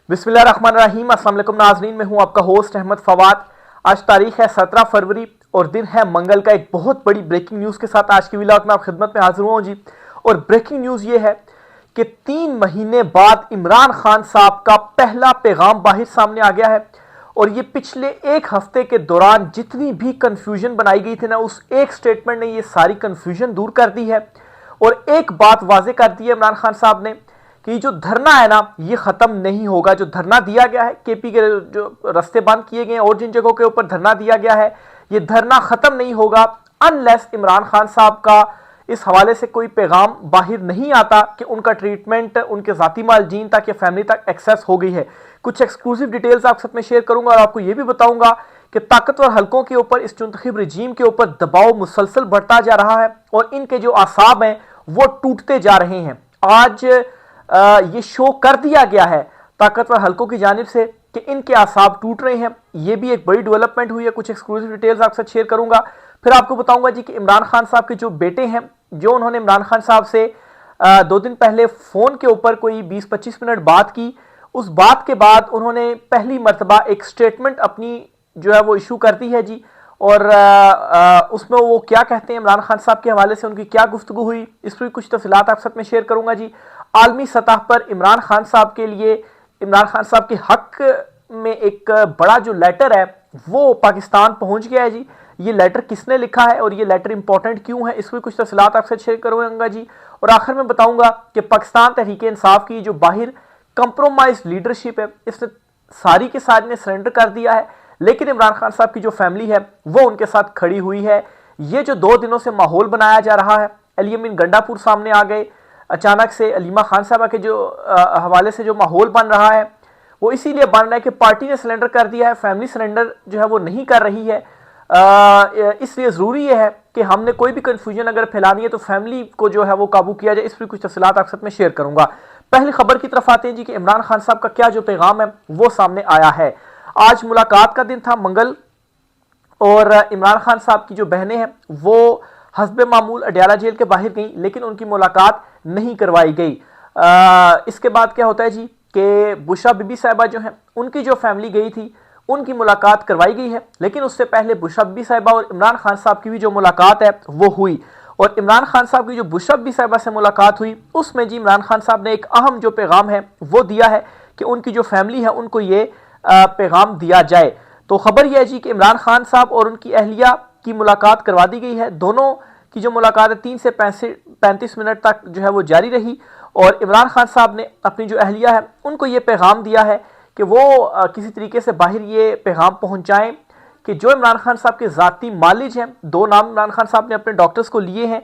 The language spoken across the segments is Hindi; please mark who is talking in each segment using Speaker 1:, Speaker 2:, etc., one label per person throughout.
Speaker 1: बिस्मिल्लाहिर्रहमानिर्रहीम। अस्सलाम वालेकुम नाज़रीन, मैं हूं आपका होस्ट अहमद फवाद। आज तारीख है 17 फरवरी और दिन है मंगल का। एक बहुत बड़ी ब्रेकिंग न्यूज़ के साथ आज की व्लॉग में आप खिदमत में हाजिर हुआ जी। और ब्रेकिंग न्यूज़ ये है कि 3 महीने बाद इमरान खान साहब का पहला पैगाम बाहर सामने आ गया है। और ये पिछले एक हफ्ते के दौरान जितनी भी कंफ्यूजन बनाई गई थी ना, उस एक स्टेटमेंट ने ये सारी कंफ्यूजन दूर कर दी है। और एक बात वाजे कर दी है इमरान खान साहब ने कि जो धरना है ना, ये खत्म नहीं होगा। जो धरना दिया गया है, केपी के जो रास्ते बंद किए गए हैं और जिन जगहों के ऊपर धरना दिया गया है, ये धरना खत्म नहीं होगा अनलेस इमरान खान साहब का इस हवाले से कोई पैगाम बाहर नहीं आता कि उनका ट्रीटमेंट उनके जाती मालजीन तक या फैमिली तक एक्सेस हो गई है। कुछ एक्सक्लूसिव डिटेल्स आपके साथ में शेयर करूंगा और आपको यह भी बताऊंगा कि ताकतवर हलकों के ऊपर इस मुंतखब रजीम के ऊपर दबाव मुसलसल बढ़ता जा रहा है और इनके जो आसाब हैं वो टूटते जा रहे हैं। आज ये शो कर दिया गया है ताकतवर हलकों की जानिब से कि इनके आसाब टूट रहे हैं। ये भी एक बड़ी डेवलपमेंट हुई है। कुछ एक्सक्लूसिव डिटेल्स आपके साथ शेयर करूंगा। फिर आपको बताऊंगा जी कि इमरान खान साहब के जो बेटे हैं, जो उन्होंने इमरान खान साहब से 2 दिन पहले फोन के ऊपर कोई 20-25 मिनट बात की, उस बात के बाद उन्होंने पहली मर्तबा एक स्टेटमेंट अपनी जो है वो इशू कर दी है जी। और उसमें वो क्या कहते हैं, इमरान खान साहब के हवाले से उनकी क्या गुफ्तगू हुई, इस पर कुछ तफसीलात आपके साथ में शेयर करूंगा जी। आलमी सतह पर इमरान खान साहब के लिए, इमरान खान साहब के हक में एक बड़ा जो लेटर है वो पाकिस्तान पहुंच गया है जी। ये लेटर किसने लिखा है और ये लेटर इंपॉर्टेंट क्यों है, इसमें कुछ तफसीलात आपसे शेयर करूंगा जी। और आखिर में बताऊंगा कि पाकिस्तान तहरीक इंसाफ की जो बाहर कंप्रोमाइज लीडरशिप है, इसने सारी के सारी ने सरेंडर कर दिया है, लेकिन इमरान खान साहब की जो फैमिली है वो उनके साथ खड़ी हुई है। ये जो 2 दिनों से माहौल बनाया जा रहा है, अली अमीन गंडापुर सामने आ गए अचानक से, अलीमा खान साहबा के जो हवाले से जो माहौल बन रहा है वो इसीलिए बन रहा है कि पार्टी ने सरेंडर कर दिया है, फैमिली सरेंडर जो है वो नहीं कर रही है। इसलिए ज़रूरी है कि हमने कोई भी कन्फ्यूजन अगर फैलानी है तो फैमिली को जो है वो काबू किया जाए। इस पर कुछ तफसीलात आपके साथ में शेयर करूंगा। पहली खबर की तरफ आते हैं जी कि इमरान खान साहब का क्या जो पैगाम है वो सामने आया है। आज मुलाकात का दिन था, मंगल, और इमरान खान साहब की जो बहनें हैं वो हस्बे मामूल अडयाला जेल के बाहर गई, लेकिन उनकी मुलाकात नहीं करवाई गई। इसके बाद क्या होता है जी कि बुशरा बीबी साहिबा जो हैं उनकी जो फैमिली गई थी उनकी मुलाकात करवाई गई है, लेकिन उससे पहले बुशरा बीबी साहिबा और इमरान खान साहब की भी जो मुलाकात है वो हुई। और इमरान खान साहब की जो बुशरा बीबी साहिबा से मुलाकात हुई उसमें जी इमरान खान साहब ने एक अहम जो पैगाम है वो दिया है कि उनकी जो फैमिली है उनको ये पैगाम दिया जाए। तो खबर यह है जी कि इमरान खान साहब और उनकी अहलिया की मुलाकात करवा दी गई है। दोनों की जो मुलाकात है 3 से 35 मिनट तक जो है वो जारी रही। और इमरान खान साहब ने अपनी जो अहलिया है उनको ये पैगाम दिया है कि वो किसी तरीके से बाहर ये पैगाम पहुंचाएं कि जो इमरान खान साहब के ज़ाती मालिज हैं, 2 नाम इमरान खान साहब ने अपने डॉक्टर्स को लिए हैं,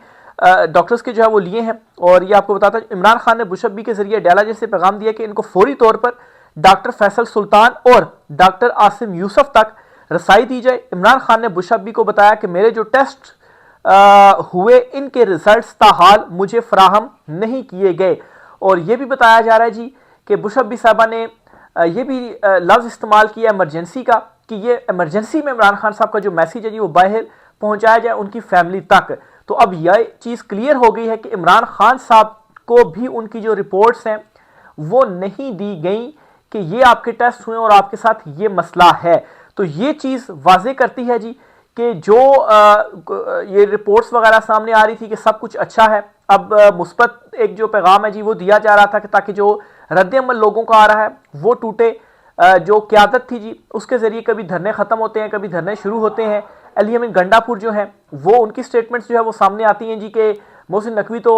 Speaker 1: डॉक्टर्स के जो है वो लिए हैं। और ये आपको बताता है, इमरान खान ने बुशरा बीबी के जरिए अडयाला जेल से पैगाम दिया कि इनको फौरी तौर पर डॉक्टर फैसल सुल्तान और डॉक्टर आसिम यूसुफ तक रसाई दी जाए। इमरान खान ने बुशरा बीबी को बताया कि मेरे जो टेस्ट हुए इनके रिजल्ट्स ताहाल मुझे फराहम नहीं किए गए। और यह भी बताया जा रहा है जी कि बुशरा बीबी साहबा ने यह भी लफ्ज़ इस्तेमाल किया इमरजेंसी का, कि ये इमरजेंसी में इमरान खान साहब का जो मैसेज है जी वो बाहर पहुंचाया जाए उनकी फैमिली तक। तो अब यह चीज़ क्लियर हो गई है कि इमरान खान साहब को भी उनकी जो रिपोर्ट्स हैं वो नहीं दी गई कि ये आपके टेस्ट हुए और आपके साथ ये मसला है। तो ये चीज़ वाजे करती है जी कि जो ये रिपोर्ट्स वगैरह सामने आ रही थी कि सब कुछ अच्छा है, अब मुस्बत एक जो पैगाम है जी वो दिया जा रहा था कि ताकि जो रद्द-ए-अमल लोगों का आ रहा है वो टूटे। जो क़यादत थी जी उसके ज़रिए कभी धरने ख़त्म होते हैं, कभी धरने शुरू होते हैं। अली अमीन गंडापुर जो हैं वो उनकी स्टेटमेंट्स जो है वो सामने आती हैं जी कि मोहसिन नकवी तो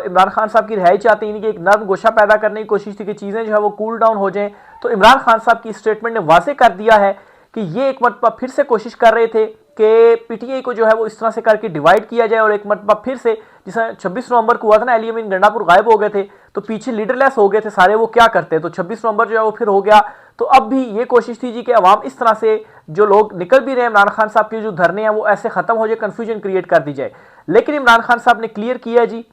Speaker 1: इमरान खान साहब की रिहाई चाहते हैं कि एक नर्म गोशा पैदा करने की कोशिश थी कि चीज़ें जो है वो कूल डाउन हो जाएं। तो इमरान खान साहब की स्टेटमेंट ने वाज़े कर दिया है कि ये एक मरतबा फिर से कोशिश कर रहे थे कि पीटीआई को जो है वो इस तरह से करके डिवाइड किया जाए। और एक मरतबा फिर से, जिस 26 नवंबर को हुआ था ना, अली अमीन गंडापुर गायब हो गए थे तो पीछे लीडरलेस हो गए थे सारे, वो क्या करते, तो 26 नवंबर जो है वो फिर हो गया। तो अब भी ये कोशिश थी जी कि अवाम इस तरह से जो लोग निकल भी रहे हैं इमरान खान साहब के जो धरने हैं वो ऐसे खत्म हो जाए, कन्फ्यूजन क्रिएट कर दी जाए। लेकिन इमरान खान साहब ने क्लियर किया जी,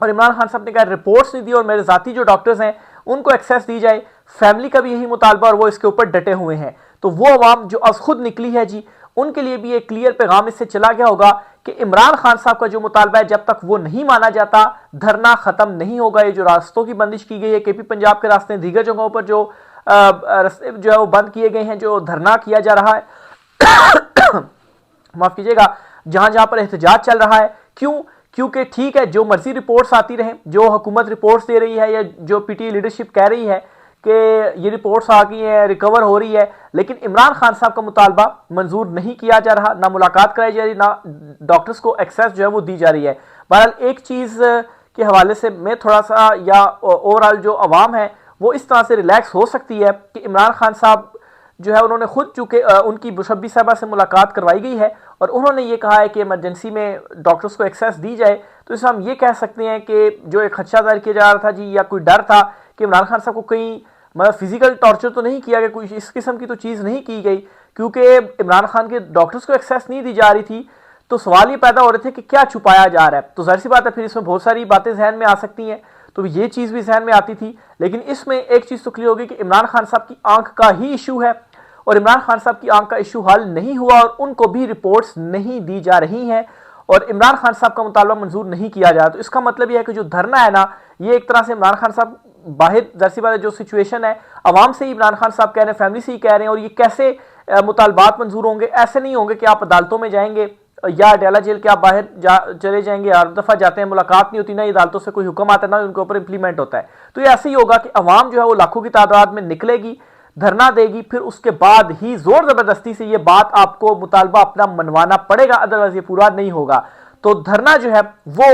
Speaker 1: और इमरान खान साहब ने कहा रिपोर्ट्स नहीं दी और मेरे जाती जो डॉक्टर्स हैं उनको एक्सेस दी जाए। फैमिली का भी यही मुतालबा और वो इसके ऊपर डटे हुए हैं। तो वो अवाम जो आज खुद निकली है जी उनके लिए भी एक क्लियर पैगाम इससे चला गया होगा कि इमरान खान साहब का जो मुतालबा है जब तक वो नहीं माना जाता धरना खत्म नहीं होगा। ये जो रास्तों की बंदिश की गई है, केपी पंजाब के रास्ते दीगर जगहों पर जो रास्ते जो है वो बंद किए गए हैं, जो धरना किया जा रहा है माफ कीजिएगा, जहां जहां पर एहतजाज चल रहा है, क्यों? क्योंकि ठीक है, जो मर्जी रिपोर्ट्स आती रहे, जो हुकूमत रिपोर्ट्स दे रही है या जो पीटीआई लीडरशिप कह रही है कि ये रिपोर्ट्स आ गई हैं, रिकवर हो रही है, लेकिन इमरान खान साहब का मुतालबा मंजूर नहीं किया जा रहा, ना मुलाकात कराई जा रही, ना डॉक्टर्स को एक्सेस जो है वो दी जा रही है। बहरहाल एक चीज़ के हवाले से मैं थोड़ा सा, या ओवरऑल जो अवाम है वो इस तरह से रिलैक्स हो सकती है कि इमरान खान साहब जो है उन्होंने खुद, चूंकि उनकी मुशब्बी साहबा से मुलाकात करवाई गई है और उन्होंने ये कहा है कि इमरजेंसी में डॉक्टर्स को एक्सेस दी जाए, तो इसमें हम ये कह सकते हैं कि जो एक खदशा जाहिर किया जा रहा था जी, या कोई डर था कि इमरान खान साहब को कहीं मतलब फिजिकल टॉर्चर तो नहीं किया गया, कोई इस किस्म की तो चीज़ नहीं की गई, क्योंकि इमरान खान के डॉक्टर्स को एक्सेस नहीं दी जा रही थी, तो सवाल ये पैदा हो रहे थे कि क्या छुपाया जा रहा है। तो जाहिर सी बात है फिर इसमें बहुत सारी बातें जहन में आ सकती हैं, तो ये चीज़ भी जहन में आती थी। लेकिन इसमें एक चीज़ तो क्लियर होगी कि इमरान खान साहब की आंख का ही इशू है और इमरान खान साहब की आंख का इशू हल नहीं हुआ और उनको भी रिपोर्ट्स नहीं दी जा रही हैं और इमरान खान साहब का मुतालबा मंजूर नहीं किया जा रहा। तो इसका मतलब यह है कि जो धरना है ना, ये एक तरह से इमरान खान साहब बाहर, जर्सी बात है, जो सिचुएशन है अवाम से ही इमरान खान साहब कह रहे हैं, फैमिली से ही कह रहे हैं, और ये कैसे मुतालबात मंजूर होंगे? ऐसे नहीं होंगे कि आप अदालतों में जाएंगे या अडयाला जेल के आप बाहर चले जाएंगे, हर दफ़ा जाते हैं, मुलाकात नहीं होती, ना अदालतों से कोई हुक्म आता है, ना उनके ऊपर इंप्लीमेंट होता है। तो ये ऐसे ही होगा कि अवाम जो है वो लाखों की तादाद में निकलेगी, धरना देगी, फिर उसके बाद ही जोर जबरदस्ती से ये बात आपको मुतालबा अपना मनवाना पड़ेगा, अदरवाइज ये पूरा नहीं होगा। तो धरना जो है वो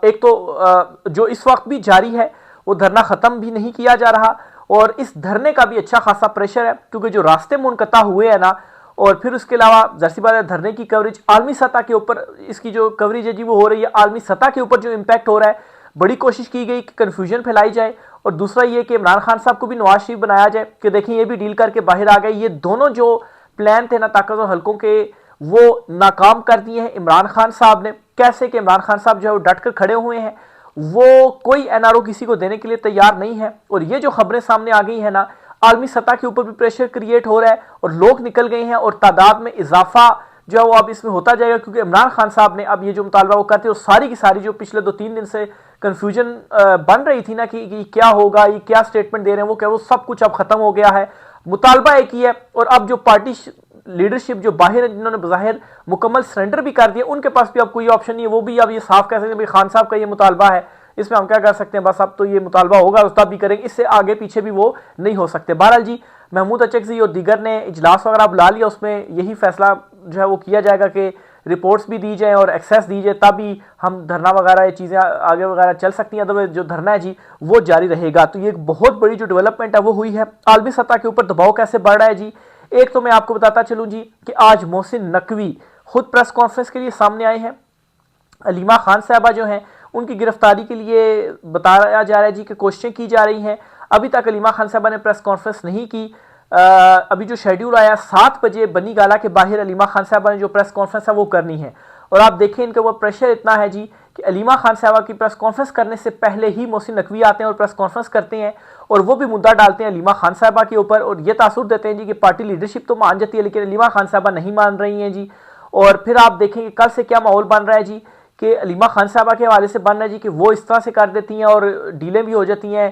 Speaker 1: एक तो जो इस वक्त भी जारी है वो धरना खत्म भी नहीं किया जा रहा और इस धरने का भी अच्छा खासा प्रेशर है, क्योंकि जो रास्ते मुनक़ता हुए हैं ना, और फिर उसके अलावा जाहिर बात है धरने की कवरेज आलमी सतह के ऊपर, इसकी जो कवरेज है जी वो हो रही है आलमी सतह के ऊपर, जो इम्पैक्ट हो रहा है, बड़ी कोशिश की गई कि कन्फ्यूजन फैलाई जाए। और दूसरा ये कि इमरान खान साहब को भी नवाज शरीफ बनाया जाए कि देखिए ये भी डील करके बाहर आ गए। ये दोनों जो प्लान थे ना ताकतवर हल्कों के, वो नाकाम कर दिए हैं इमरान खान साहब ने। कैसे कि इमरान खान साहब जो है वो डट कर खड़े हुए हैं, वो कोई एनआरओ किसी को देने के लिए तैयार नहीं है। और ये जो खबरें सामने आ गई है ना, आलमी सतह के ऊपर भी प्रेशर क्रिएट हो रहा है और लोग निकल गए हैं और तादाद में इजाफा जो है वो अब इसमें होता जाएगा, क्योंकि इमरान खान साहब ने अब ये जो मुतालबा वो करते हैं, और सारी की सारी जो पिछले 2-3 दिन से कंफ्यूजन बन रही थी ना कि क्या होगा, ये क्या स्टेटमेंट दे रहे हैं, वो क्या, वो सब कुछ अब खत्म हो गया है। मुतालबा एक ही है और अब जो पार्टी लीडरशिप जो बाहर है, जिन्होंने बज़ाहिर मुकम्मल सरेंडर भी कर दिया, उनके पास भी अब कोई ऑप्शन नहीं है। वो भी अब ये साफ कह सकते हैं भाई खान साहब का ये मुतालबा है, इसमें हम क्या कर सकते हैं, बस अब तो ये मुतालबा होगा, उस तब भी करेंगे, इससे आगे पीछे भी वो नहीं हो सकते। बहरहाल जी, महमूद अचकज़ई और दीगर ने इजलास वगैरह बुला लिया, उसमें यही फैसला जो है वो किया जाएगा कि रिपोर्ट्स भी दी जाए और एक्सेस दी जाए, तभी हम धरना वगैरह ये चीज़ें आगे वगैरह चल सकती हैं, अदरवाइज जो धरना है जी वो जारी रहेगा। तो ये एक बहुत बड़ी जो डेवलपमेंट है वो हुई है। आलमी सतह के ऊपर दबाव कैसे बढ़ रहा है जी, एक तो मैं आपको बताता चलूँ जी कि आज मोहसिन नकवी खुद प्रेस कॉन्फ्रेंस के लिए सामने आए हैं। अलीमा खान साहबा जो हैं उनकी गिरफ्तारी के लिए बताया जा रहा है जी कि कोशिशें की जा रही हैं। अभी तक अलीमा खान साहबा ने प्रेस कॉन्फ्रेंस नहीं की। अभी जो शेड्यूल आया 7 बजे बनी गाला के बाहर अलीमा खान साहबा ने जो प्रेस कॉन्फ्रेंस है वो करनी है। और आप देखें इनके ऊपर प्रेशर इतना है जी कि अलीमा खान साहबा की प्रेस कॉन्फ्रेंस करने से पहले ही मोहसिन नकवी आते हैं और प्रेस कॉन्फ्रेंस करते हैं और वो भी मुद्दा डालते हैं अलीमा खान साहबा के ऊपर और ये तासुर देते हैं जी कि पार्टी लीडरशिप तो मान जाती है लेकिन अलीमा खान साहबा नहीं मान रही हैं जी। और फिर आप देखेंगे कल से क्या माहौल बन रहा है जी कि अलीमा खान साहबा के हवाले से बन रहा है जी कि वो इस तरह से कर देती हैं और डीलें भी हो जाती हैं,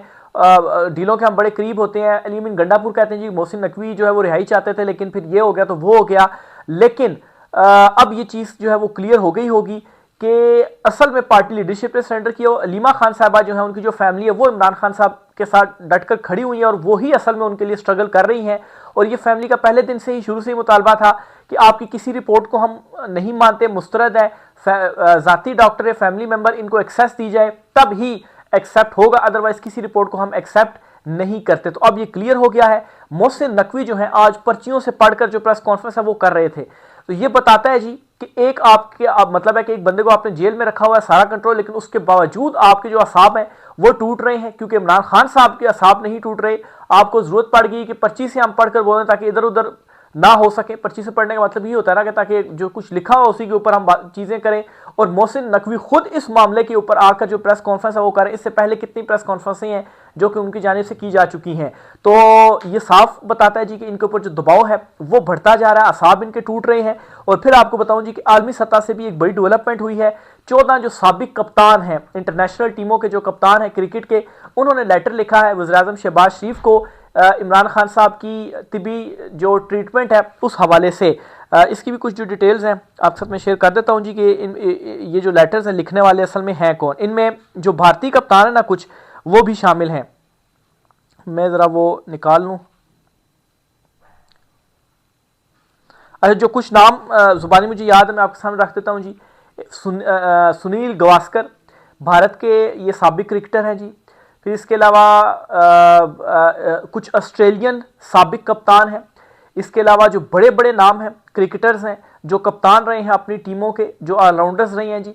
Speaker 1: डीलों के हम बड़े करीब होते हैं। अलीमीन गंडापुर कहते हैं जी मोहसिन नकवी जो है वो रिहाई चाहते थे लेकिन फिर ये हो गया तो वो हो गया। लेकिन अब ये चीज़ जो है वो क्लियर हो गई होगी कि असल में पार्टी लीडरशिप ने सरेंडर किया। अलीमा खान साहबा जो है उनकी जो फैमिली है वो इमरान खान साहब के साथ डटकर खड़ी हुई है और वो ही असल में उनके लिए स्ट्रगल कर रही हैं। और ये फैमिली का पहले दिन से ही शुरू से ही मुतालबा था कि आपकी किसी रिपोर्ट को हम नहीं मानते, मुस्तरद है, ज़ाती डॉक्टर है, फैमिली मेंबर, इनको एक्सेस दी जाए तब ही एक्सेप्ट होगा, अदरवाइज किसी रिपोर्ट को हम एक्सेप्ट नहीं करते। तो अब ये क्लियर हो गया है। मोहसिन नकवी जो है आज पर्चियों से पढ़कर जो प्रेस कॉन्फ्रेंस है वो कर रहे थे। तो ये बताता है जी कि एक आपके मतलब है कि एक बंदे को आपने जेल में रखा हुआ है सारा कंट्रोल, लेकिन उसके बावजूद आपके जो असाब हैं वो टूट रहे हैं क्योंकि इमरान खान साहब के असाब नहीं टूट रहे। आपको जरूरत पड़ गई कि पर्ची से हम पढ़कर बोलें ताकि इधर उधर ना हो सके। पर्ची से पढ़ने का मतलब ये होता है ना कि ताकि जो कुछ लिखा हो उसी के ऊपर हम चीज़ें करें। और मोहसिन नकवी खुद इस मामले के ऊपर आकर जो प्रेस कॉन्फ्रेंस है वो करें। इससे पहले कितनी प्रेस कॉन्फ्रेंसें हैं जो कि उनकी जानिब से की जा चुकी हैं। तो ये साफ बताता है जी कि इनके ऊपर जो दबाव है वो बढ़ता जा रहा है, असाब इनके टूट रहे हैं। और फिर आपको बताऊं जी कि आलमी सतह से भी एक बड़ी डेवलपमेंट हुई है। 14 जो साबिक कप्तान हैं, इंटरनेशनल टीमों के जो कप्तान हैं क्रिकेट के, उन्होंने लेटर लिखा है वज़ीर-ए-आज़म शहबाज शरीफ को इमरान खान साहब की तिबी जो ट्रीटमेंट है उस हवाले से। इसकी भी कुछ जो डिटेल्स हैं आप साथ में शेयर कर देता हूं जी कि ये जो लेटर्स हैं लिखने वाले असल में हैं कौन। इनमें जो भारतीय कप्तान है ना कुछ वो भी शामिल हैं। मैं ज़रा वो निकाल लूँ। अच्छा, जो कुछ नाम जुबानी मुझे याद है मैं आपके सामने रख देता हूँ जी। सुनील गावस्कर भारत के ये साबिक क्रिकेटर हैं जी। फिर इसके अलावा कुछ ऑस्ट्रेलियन साबिक कप्तान हैं। इसके अलावा जो बड़े बड़े नाम हैं क्रिकेटर्स हैं जो कप्तान रहे हैं अपनी टीमों के, जो ऑलराउंडर्स रहे हैं जी,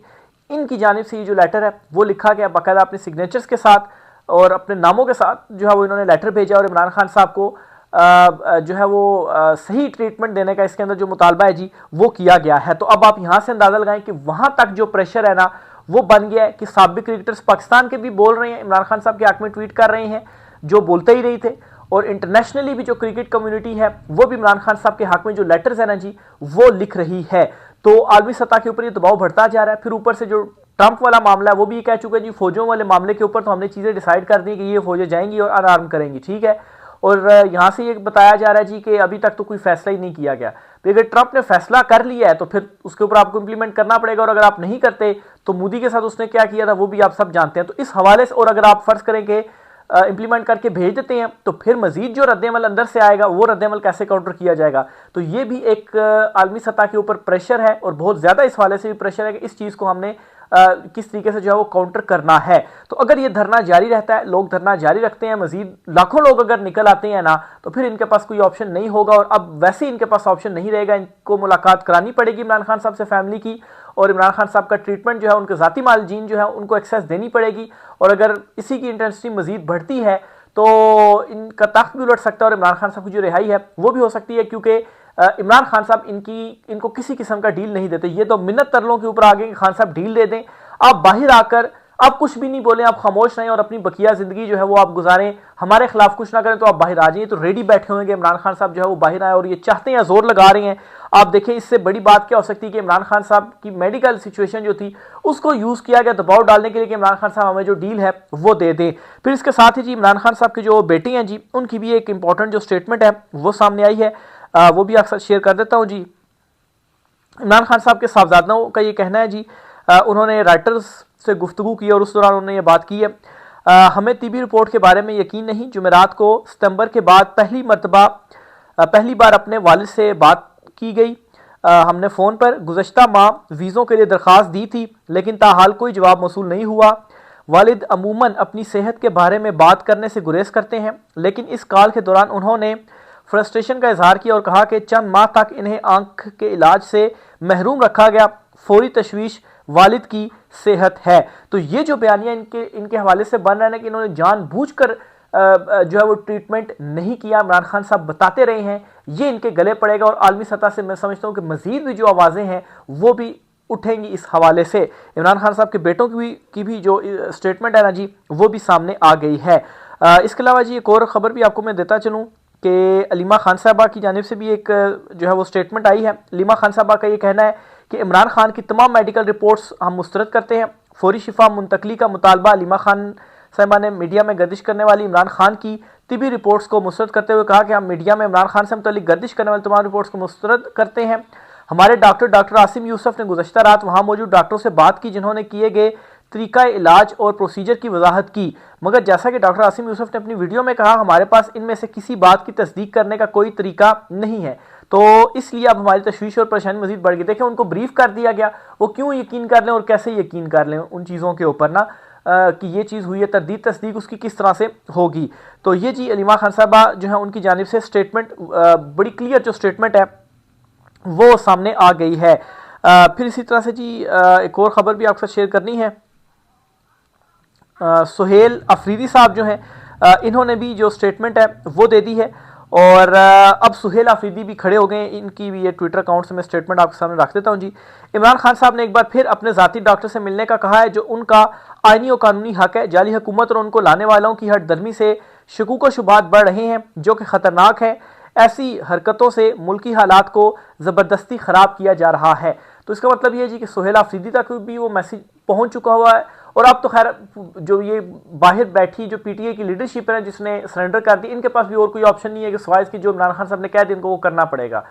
Speaker 1: इनकी जानिब से ये जो लेटर है वो लिखा गया बाकायदा अपने सिग्नेचर्स के साथ और अपने नामों के साथ जो है वो इन्होंने लेटर भेजा। और इमरान खान साहब को जो है वो सही ट्रीटमेंट देने का इसके अंदर जो मुतालबा है जी वो किया गया है। तो अब आप यहाँ से अंदाजा लगाएं कि वहाँ तक जो प्रेशर है ना वो बन गया है कि साबिक क्रिकेटर्स पाकिस्तान के भी बोल रहे हैं, इमरान खान साहब के हक में ट्वीट कर रहे हैं जो बोलते ही नहीं थे। और इंटरनेशनली भी जो क्रिकेट कम्युनिटी है वो भी इमरान खान साहब के हक में जो लेटर्स है ना जी वो लिख रही है। तो आलमी सतह के ऊपर ये दबाव बढ़ता जा रहा है। फिर ऊपर से जो ट्रंप वाला मामला है वो भी ये कह चुका है जी फौजों वाले मामले के ऊपर तो हमने चीज़ें डिसाइड कर दी कि ये फौजें जाएंगी और अनआर्म करेंगी, ठीक है। और यहाँ से ये बताया जा रहा है जी कि अभी तक तो कोई फैसला ही नहीं किया गया। तो अगर ट्रंप ने फैसला कर लिया है तो फिर उसके ऊपर आपको इंप्लीमेंट करना पड़ेगा। और अगर आप नहीं करते तो मोदी के साथ उसने क्या किया था वो भी आप सब जानते हैं। तो इस हवाले से और अगर आप फर्ज करें कि इंप्लीमेंट करके भेज देते हैं तो फिर मजीद जो रद्दमल अंदर से आएगा वो रद्दमल कैसे काउंटर किया जाएगा। तो ये भी एक आलमी सतह के ऊपर प्रेशर है और बहुत ज़्यादा इस हवाले से भी प्रेशर है कि इस चीज़ को हमने किस तरीके से जो है वो काउंटर करना है। तो अगर ये धरना जारी रहता है, लोग धरना जारी रखते हैं, मजीद लाखों लोग अगर निकल आते हैं ना तो फिर इनके पास कोई ऑप्शन नहीं होगा। और अब वैसे इनके पास ऑप्शन नहीं रहेगा, इनको मुलाकात करानी पड़ेगी इमरान खान साहब से फैमिली की। और इमरान खान साहब का ट्रीटमेंट जो है उनके ज़ाती मालजीन जो है उनको एक्सेस देनी पड़ेगी। और अगर इसी की इंटेंसिटी मजीद बढ़ती है तो इनका तख्त भी उलट सकता है और इमरान खान साहब की जो रिहाई है वो भी हो सकती है। क्योंकि इमरान खान साहब इनको किसी किस्म का डील नहीं देते। ये तो मिन्नत तरलों के ऊपर आ गए कि खान साहब डील दे दें, आप बाहर आकर आप कुछ भी नहीं बोलें, आप खामोश रहें और अपनी बकिया जिंदगी जो है वो आप गुजारें, हमारे खिलाफ कुछ ना करें तो आप बाहर आ जाइए। तो रेडी बैठे होंगे इमरान खान साहब जो है वो बाहर आए और ये चाहते हैं, जोर लगा रहे हैं। आप देखें इससे बड़ी बात क्या हो सकती है कि इमरान खान साहब की मेडिकल सिचुएशन जो थी उसको यूज़ किया गया दबाव डालने के लिए कि इमरान खान साहब हमें जो डील है वो दे दें। फिर इसके साथ ही जी इमरान खान साहब के जो बेटे हैं जी उनकी भी एक इंपॉर्टेंट जो स्टेटमेंट है वो सामने आई है, वो भी आपके साथ शेयर कर देता हूँ जी। इमरान खान साहब के साहबजादों का ये कहना है जी, उन्होंने राइटर्स से गुफ्तगू की और उस दौरान उन्होंने ये बात की है, हमें टीबी रिपोर्ट के बारे में यकीन नहीं। जुमेरात को सितंबर के बाद पहली बार अपने वालिद से बात की गई। हमने फ़ोन पर गुज़श्ता माह वीज़ों के लिए दरख्वास्त दी थी लेकिन ताहाल कोई जवाब मौसूल नहीं हुआ। वालिद अमूमन अपनी सेहत के बारे में बात करने से गुरेज करते हैं लेकिन इस कॉल के दौरान उन्होंने फ्रस्ट्रेशन का इजहार किया और कहा कि चंद माह तक इन्हें आंख के इलाज से महरूम रखा गया। फौरी तशवीश वालिद की सेहत है। तो ये जो बयानियाँ इनके हवाले से बन रहा है ना कि इन्होंने जानबूझकर जो है वो ट्रीटमेंट नहीं किया, इमरान खान साहब बताते रहे हैं, ये इनके गले पड़ेगा। और आलमी सतह से मैं समझता हूँ कि मजीद भी जो आवाज़ें हैं वो भी उठेंगी इस हवाले से। इमरान खान साहब के बेटों की भी जो स्टेटमेंट है ना जी वो भी सामने आ गई है। इसके अलावा जी एक और ख़बर भी आपको मैं देता चलूँ कि अलीमा खान साहबा की जानिब से भी एक जो है वो स्टेटमेंट आई है। अलीमा खान साहबा का ये कहना है कि इमरान खान की तमाम मेडिकल रिपोर्ट्स हम मुस्तरद करते हैं। फौरी शिफा मुंतकली का मुतालबा। अलीमा खान साहबा ने मीडिया में गर्दिश करने वाली इमरान खान की तिबी रिपोर्ट्स को मुस्तरद करते हुए कहा कि हम मीडिया में इमरान खान से मुतालिक गर्दिश करने वाली तमाम रिपोर्ट्स को मुस्तरद करते हैं। हमारे डॉक्टर आसिम यूसुफ ने गुज़श्ता रात वहाँ मौजूद डॉक्टरों से बात की जिन्होंने किए गए तरीका इलाज और प्रोसीजर की वजाहत की, मगर जैसा कि डॉक्टर आसिम यूसुफ ने अपनी वीडियो में कहा हमारे पास इनमें से किसी बात की तस्दीक करने का कोई तरीका नहीं है। तो इसलिए अब हमारी तशवीश और परेशानी मजीद बढ़ गई। देखिए उनको ब्रीफ कर दिया गया, वो क्यों यकीन कर लें और कैसे यकीन कर लें उन चीज़ों के ऊपर ना कि ये चीज़ हुई है, तरदीद तस्दीक उसकी किस तरह से होगी। तो ये जी अलीमा खान साहबा जो है उनकी जानिब से स्टेटमेंट बड़ी क्लियर जो स्टेटमेंट है वो सामने आ गई है। फिर इसी तरह से जी एक और ख़बर भी आपके साथ शेयर करनी है। सुहेल अफरीदी साहब जो हैं इन्होंने भी जो स्टेटमेंट है वो दे दी है और अब सुहेल आफरीदी भी खड़े हो गए हैं। इनकी भी ये ट्विटर अकाउंट से मैं स्टेटमेंट आपके सामने रख देता हूं जी। इमरान खान साहब ने एक बार फिर अपने ज़ाती डॉक्टर से मिलने का कहा है, जो उनका आईनी और कानूनी हक है। जाली हुकूमत और उनको लाने वालों की हटदर्मी से शकूक व शुबात बढ़ रहे हैं, जो कि ख़तरनाक है। ऐसी हरकतों से मुल्की हालात को ज़बरदस्ती ख़राब किया जा रहा है। तो इसका मतलब ये है जी कि सुहेल आफरीदी तक भी वो मैसेज पहुंच चुका हुआ है। और अब तो खैर जो ये बाहर बैठी जो पीटीए की लीडरशिप है, जिसने सरेंडर कर दी, इनके पास भी और कोई ऑप्शन नहीं है कि सिवाय इसकी जो इमरान खान साहब ने कह दिया इनको वो करना पड़ेगा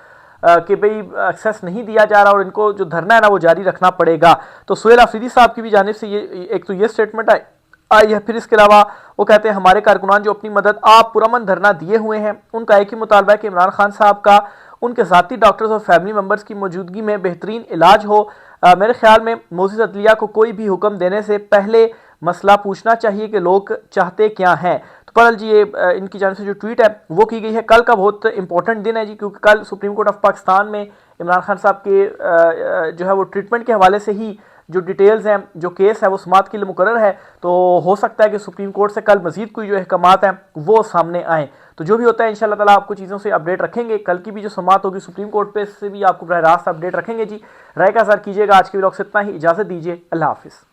Speaker 1: कि भाई एक्सेस नहीं दिया जा रहा और इनको जो धरना है ना वो जारी रखना पड़ेगा। तो सुहेल आफरीदी साहब की भी जानिब से ये एक तो ये स्टेटमेंट आई है। फिर इसके अलावा वो कहते हैं हमारे कारकुनान जो अपनी मदद आप पुरअमन धरना दिए हुए हैं, उनका एक ही मुतालबा है कि इमरान खान साहब का उनके ज़ाती डॉक्टर्स और फैमिली मेम्बर्स की मौजूदगी में बेहतरीन इलाज हो। मेरे ख्याल में मोअज़्ज़िज़ अदलिया को कोई भी हुक्म देने से पहले मसला पूछना चाहिए कि लोग चाहते क्या हैं। तो बहरहाल जी ये इनकी जानिब से जो ट्वीट है वो की गई है। कल का बहुत इंपॉर्टेंट दिन है जी, क्योंकि कल सुप्रीम कोर्ट ऑफ पाकिस्तान में इमरान खान साहब के जो है वो ट्रीटमेंट के हवाले से ही जो डिटेल्स हैं, जो केस है वो समाअत के लिए मुकर्रर है। तो हो सकता है कि सुप्रीम कोर्ट से कल मजीद कोई जो अहकामात हैं वो सामने आए। तो जो भी होता है इंशाअल्लाह ताला आपको चीज़ों से अपडेट रखेंगे। कल की भी जो समाअत होगी सुप्रीम कोर्ट पे से भी आपको बराह रास्त अपडेट रखेंगे जी। राय का इज़हार कीजिएगा। आज के व्लॉग से इतना ही, इजाज़त दीजिए। अल्लाह हाफिज़।